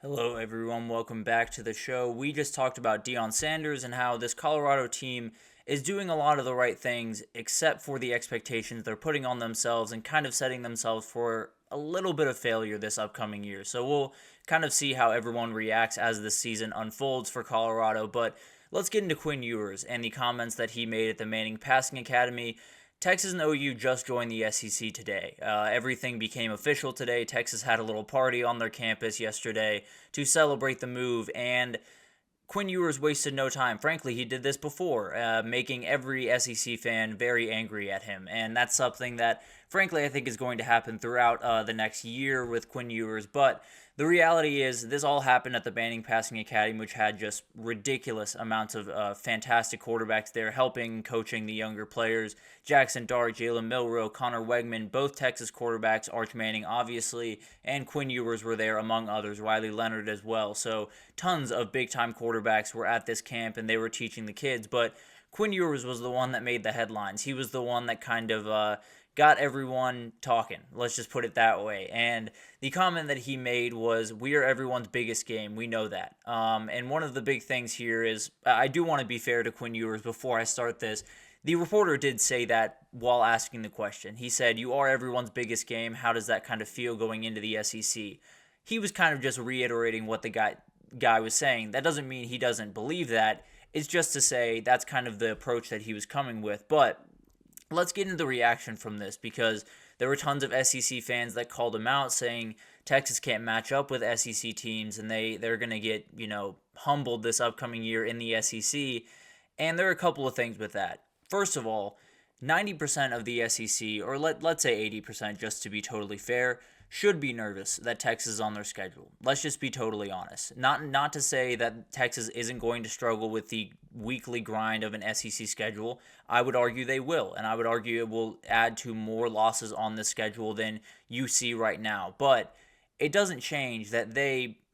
Hello, everyone. Welcome back to the show. We just talked about Deion Sanders and how this Colorado team is doing a lot of the right things, except for the expectations they're putting on themselves and kind of setting themselves for a little bit of failure this upcoming year. So we'll kind of see how everyone reacts as the season unfolds for Colorado. But let's get into Quinn Ewers and the comments that he made at the Manning Passing Academy. Texas and OU just joined the SEC today. Everything became official today. Texas had a little party on their campus yesterday to celebrate the move, and Quinn Ewers wasted no time. Frankly, he did this before, making every SEC fan very angry at him, and that's something that, frankly, I think is going to happen throughout the next year with Quinn Ewers. But the reality is, this all happened at the Manning Passing Academy, which had just ridiculous amounts of fantastic quarterbacks there, helping coaching the younger players. Jackson Dart, Jalen Milroe, Connor Wegman, both Texas quarterbacks, Arch Manning obviously, and Quinn Ewers were there among others, Riley Leonard as well. So tons of big-time quarterbacks were at this camp, and they were teaching the kids. But Quinn Ewers was the one that made the headlines. He was the one that kind of got everyone talking. Let's just put it that way. And the comment that he made was, "We are everyone's biggest game. We know that." And one of the big things here is, I do want to be fair to Quinn Ewers before I start this. The reporter did say that while asking the question. He said, "You are everyone's biggest game. How does that kind of feel going into the SEC?" He was kind of just reiterating what the guy was saying. That doesn't mean he doesn't believe that. It's just to say that's kind of the approach that he was coming with. But let's get into the reaction from this, because there were tons of SEC fans that called him out saying Texas can't match up with SEC teams and they're going to get, humbled this upcoming year in the SEC. And there are a couple of things with that. First of all, 90% of the SEC, or let's say 80% just to be totally fair, should be nervous that Texas is on their schedule. Let's just be totally honest. Not to say that Texas isn't going to struggle with the weekly grind of an SEC schedule. I would argue they will, and I would argue it will add to more losses on the schedule than you see right now. But it doesn't change that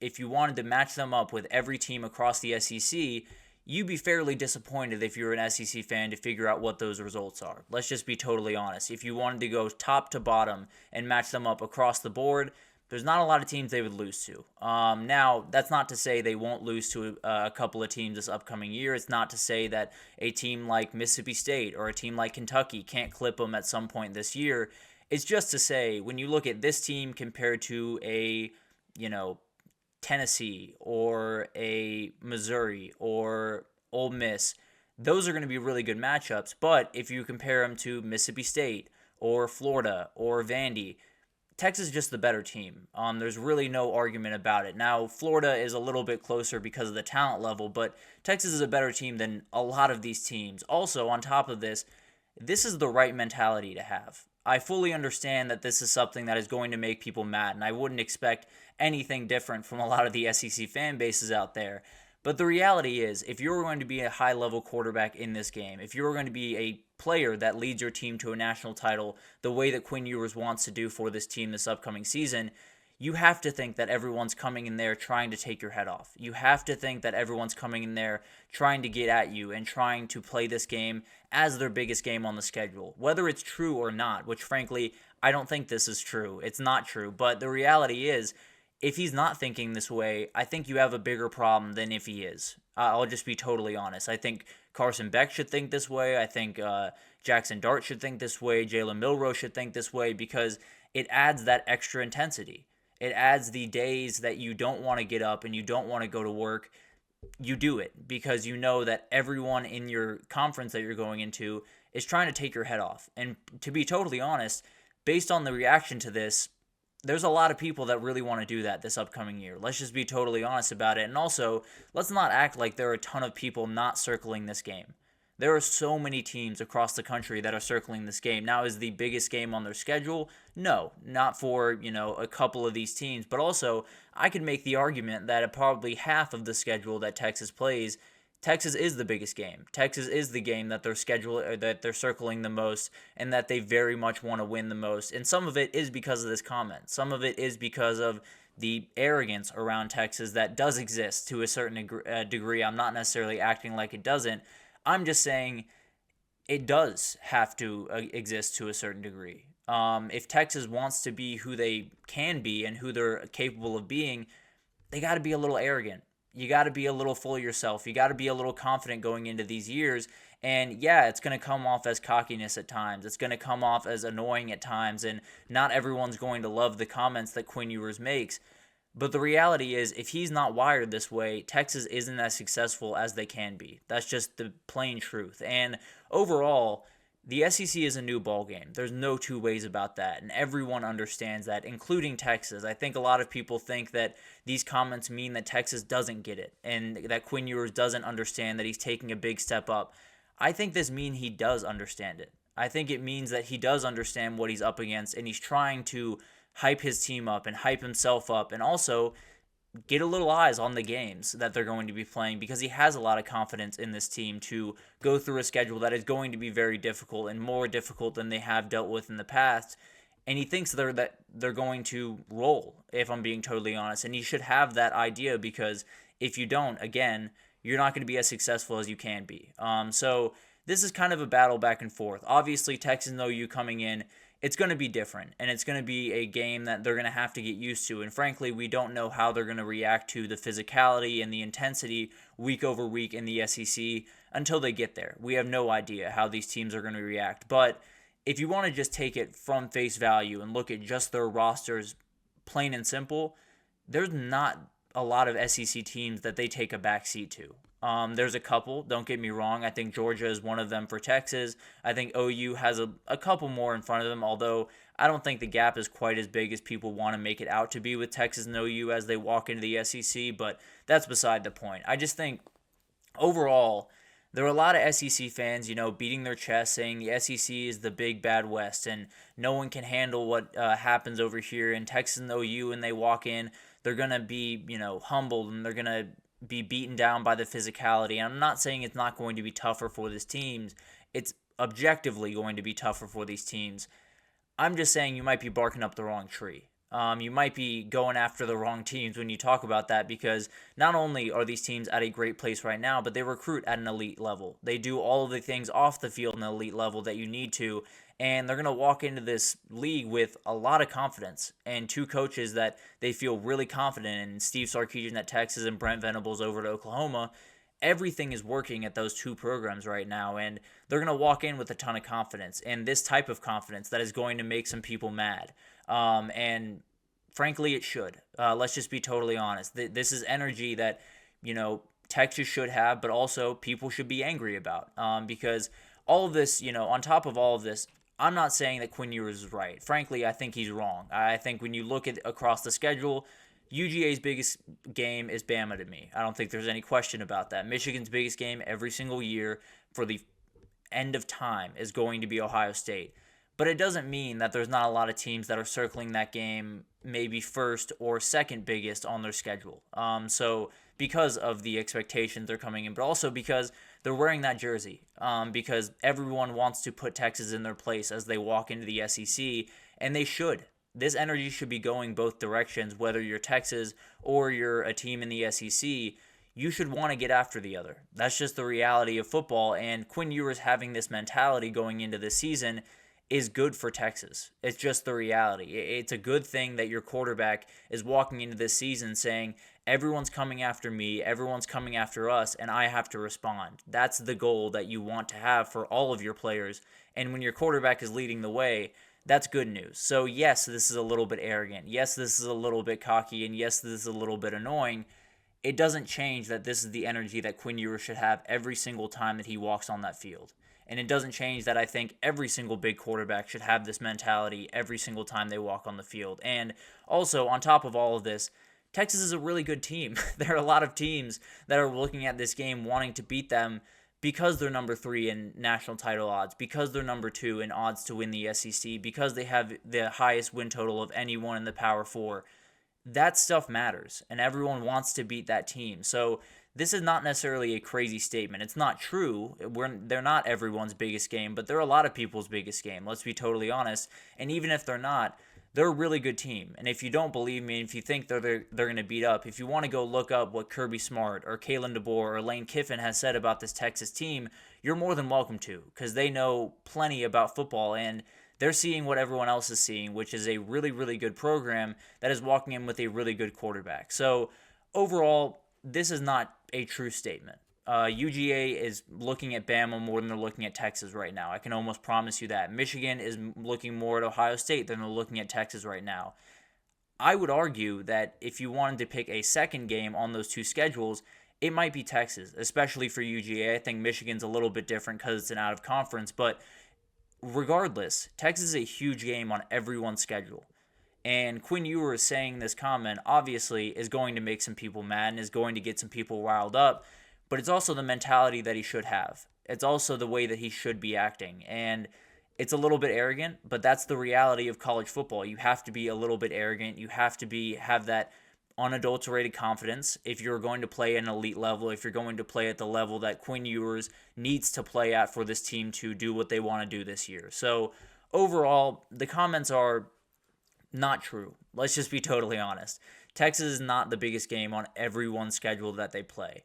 if you wanted to match them up with every team across the SEC, you'd be fairly disappointed if you're an SEC fan to figure out what those results are. Let's just be totally honest. If you wanted to go top to bottom and match them up across the board, there's not a lot of teams they would lose to. Now, that's not to say they won't lose to a couple of teams this upcoming year. It's not to say that a team like Mississippi State or a team like Kentucky can't clip them at some point this year. It's just to say, when you look at this team compared to a, Tennessee or a Missouri or Ole Miss, those are going to be really good matchups. But if you compare them to Mississippi State or Florida or Vandy, Texas is just the better team. There's really no argument about it. Now, Florida is a little bit closer because of the talent level, but Texas is a better team than a lot of these teams. Also, on top of this, this is the right mentality to have. I fully understand that this is something that is going to make people mad, and I wouldn't expect anything different from a lot of the SEC fan bases out there. But the reality is, if you're going to be a high-level quarterback in this game, if you're going to be a player that leads your team to a national title the way that Quinn Ewers wants to do for this team this upcoming season, you have to think that everyone's coming in there trying to take your head off. You have to think that everyone's coming in there trying to get at you and trying to play this game as their biggest game on the schedule. Whether it's true or not, which frankly, I don't think this is true. It's not true. But the reality is, if he's not thinking this way, I think you have a bigger problem than if he is. I'll just be totally honest. I think Carson Beck should think this way. I think Jackson Dart should think this way. Jalen Milroe should think this way, because it adds that extra intensity. It adds the days that you don't want to get up and you don't want to go to work. You do it because you know that everyone in your conference that you're going into is trying to take your head off. And to be totally honest, based on the reaction to this, there's a lot of people that really want to do that this upcoming year. Let's just be totally honest about it. And also, let's not act like there are a ton of people not circling this game. There are so many teams across the country that are circling this game. Now, is the biggest game on their schedule? No, not for, a couple of these teams. But also, I could make the argument that probably half of the schedule that Texas plays, Texas is the biggest game. Texas is the game that they're circling the most, and that they very much want to win the most. And some of it is because of this comment. Some of it is because of the arrogance around Texas that does exist to a certain degree. I'm not necessarily acting like it doesn't. I'm just saying it does have to exist to a certain degree. If Texas wants to be who they can be and who they're capable of being, they got to be a little arrogant. You got to be a little full of yourself. You got to be a little confident going into these years. And yeah, it's going to come off as cockiness at times. It's going to come off as annoying at times. And not everyone's going to love the comments that Quinn Ewers makes. But the reality is, if he's not wired this way, Texas isn't as successful as they can be. That's just the plain truth. And overall, the SEC is a new ball game. There's no two ways about that, and everyone understands that, including Texas. I think a lot of people think that these comments mean that Texas doesn't get it, and that Quinn Ewers doesn't understand that he's taking a big step up. I think this means he does understand it. I think it means that he does understand what he's up against, and he's trying to hype his team up and hype himself up, and also get a little eyes on the games that they're going to be playing, because he has a lot of confidence in this team to go through a schedule that is going to be very difficult and more difficult than they have dealt with in the past. And he thinks they're going to roll, if I'm being totally honest. And he should have that idea, because if you don't, again, you're not going to be as successful as you can be. So this is kind of a battle back and forth. Obviously, Texas and OU coming in, it's going to be different, and it's going to be a game that they're going to have to get used to. And frankly, we don't know how they're going to react to the physicality and the intensity week over week in the SEC until they get there. We have no idea how these teams are going to react. But if you want to just take it from face value and look at just their rosters, plain and simple, there's not a lot of SEC teams that they take a backseat to. There's a couple, don't get me wrong. I think Georgia is one of them for Texas. I think OU has a couple more in front of them, although I don't think the gap is quite as big as people want to make it out to be with Texas and OU as they walk into the SEC, but that's beside the point. I just think overall, there are a lot of SEC fans, beating their chest, saying the SEC is the big bad West and no one can handle what happens over here. In Texas and OU, and they walk in, they're going to be, humbled, and they're going to be beaten down by the physicality. And I'm not saying it's not going to be tougher for these teams. It's objectively going to be tougher for these teams. I'm just saying you might be barking up the wrong tree. You might be going after the wrong teams when you talk about that, because not only are these teams at a great place right now, but they recruit at an elite level. They do all of the things off the field in an elite level that you need to, and they're going to walk into this league with a lot of confidence and two coaches that they feel really confident in, Steve Sarkisian at Texas and Brent Venables over to Oklahoma. Everything is working at those two programs right now, and they're going to walk in with a ton of confidence, and this type of confidence that is going to make some people mad. And frankly, it should. Let's just be totally honest. This is energy that, Texas should have, but also people should be angry about, because all of this, on top of all of this, I'm not saying that Quinn Ewers is right. Frankly, I think he's wrong. I think when you look at across the schedule, UGA's biggest game is Bama to me. I don't think there's any question about that. Michigan's biggest game every single year for the end of time is going to be Ohio State. But it doesn't mean that there's not a lot of teams that are circling that game maybe first or second biggest on their schedule. So because of the expectations they're coming in, but also because they're wearing that jersey, because everyone wants to put Texas in their place as they walk into the SEC, and they should. This energy should be going both directions, whether you're Texas or you're a team in the SEC. You should want to get after the other. That's just the reality of football, and Quinn Ewers having this mentality going into this season is good for Texas. It's just the reality. It's a good thing that your quarterback is walking into this season saying, everyone's coming after me, everyone's coming after us, and I have to respond. That's the goal that you want to have for all of your players. And when your quarterback is leading the way, that's good news. So yes, this is a little bit arrogant. Yes, this is a little bit cocky. And yes, this is a little bit annoying. It doesn't change that this is the energy that Quinn Ewers should have every single time that he walks on that field. And it doesn't change that I think every single big quarterback should have this mentality every single time they walk on the field. And also, on top of all of this, Texas is a really good team. There are a lot of teams that are looking at this game wanting to beat them because they're number 3 in national title odds, because they're number 2 in odds to win the SEC, because they have the highest win total of anyone in the Power 4. That stuff matters, and everyone wants to beat that team. So this is not necessarily a crazy statement. It's not true. They're not everyone's biggest game, but they're a lot of people's biggest game. Let's be totally honest. And even if they're not, they're a really good team. And if you don't believe me, if you think they're going to beat up, if you want to go look up what Kirby Smart or Kalen DeBoer or Lane Kiffin has said about this Texas team, you're more than welcome to, because they know plenty about football, and they're seeing what everyone else is seeing, which is a really, really good program that is walking in with a really good quarterback. So overall, this is not a true statement. UGA is looking at Bama more than they're looking at Texas right now. I can almost promise you that. Michigan is looking more at Ohio State than they're looking at Texas right now. I would argue that if you wanted to pick a second game on those two schedules, it might be Texas, especially for UGA. I think Michigan's a little bit different because it's an out of conference, but regardless, Texas is a huge game on everyone's schedule. And Quinn Ewers saying this comment obviously is going to make some people mad and is going to get some people riled up, but it's also the mentality that he should have. It's also the way that he should be acting. And it's a little bit arrogant, but that's the reality of college football. You have to be a little bit arrogant. You have to have that unadulterated confidence if you're going to play at an elite level, if you're going to play at the level that Quinn Ewers needs to play at for this team to do what they want to do this year. So overall, the comments are not true. Let's just be totally honest. Texas is not the biggest game on everyone's schedule that they play.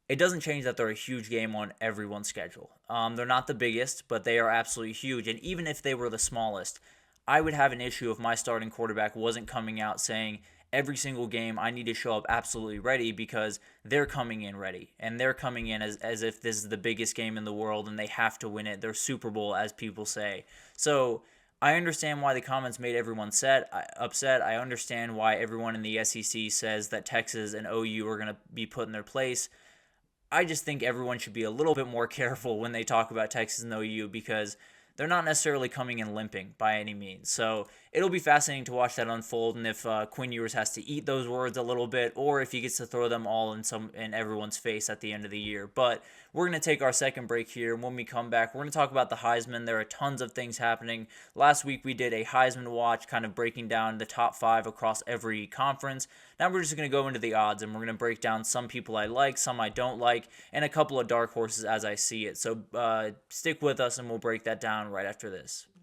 It doesn't change that they're a huge game on everyone's schedule. They're not the biggest, but they are absolutely huge. And even if they were the smallest, I would have an issue if my starting quarterback wasn't coming out saying, every single game I need to show up absolutely ready, because they're coming in ready. And they're coming in as if this is the biggest game in the world and they have to win it. They're Super Bowl, as people say. So I understand why the comments made everyone upset. I understand why everyone in the SEC says that Texas and OU are going to be put in their place. I just think everyone should be a little bit more careful when they talk about Texas and OU, because they're not necessarily coming in limping by any means. So it'll be fascinating to watch that unfold, and if Quinn Ewers has to eat those words a little bit, or if he gets to throw them all in everyone's face at the end of the year. But we're going to take our second break here, and when we come back, we're going to talk about the Heisman. There are tons of things happening. Last week we did a Heisman watch, kind of breaking down the top 5 across every conference. Now we're just going to go into the odds, and we're going to break down some people I like, some I don't like, and a couple of dark horses as I see it. So stick with us, and we'll break that down right after this.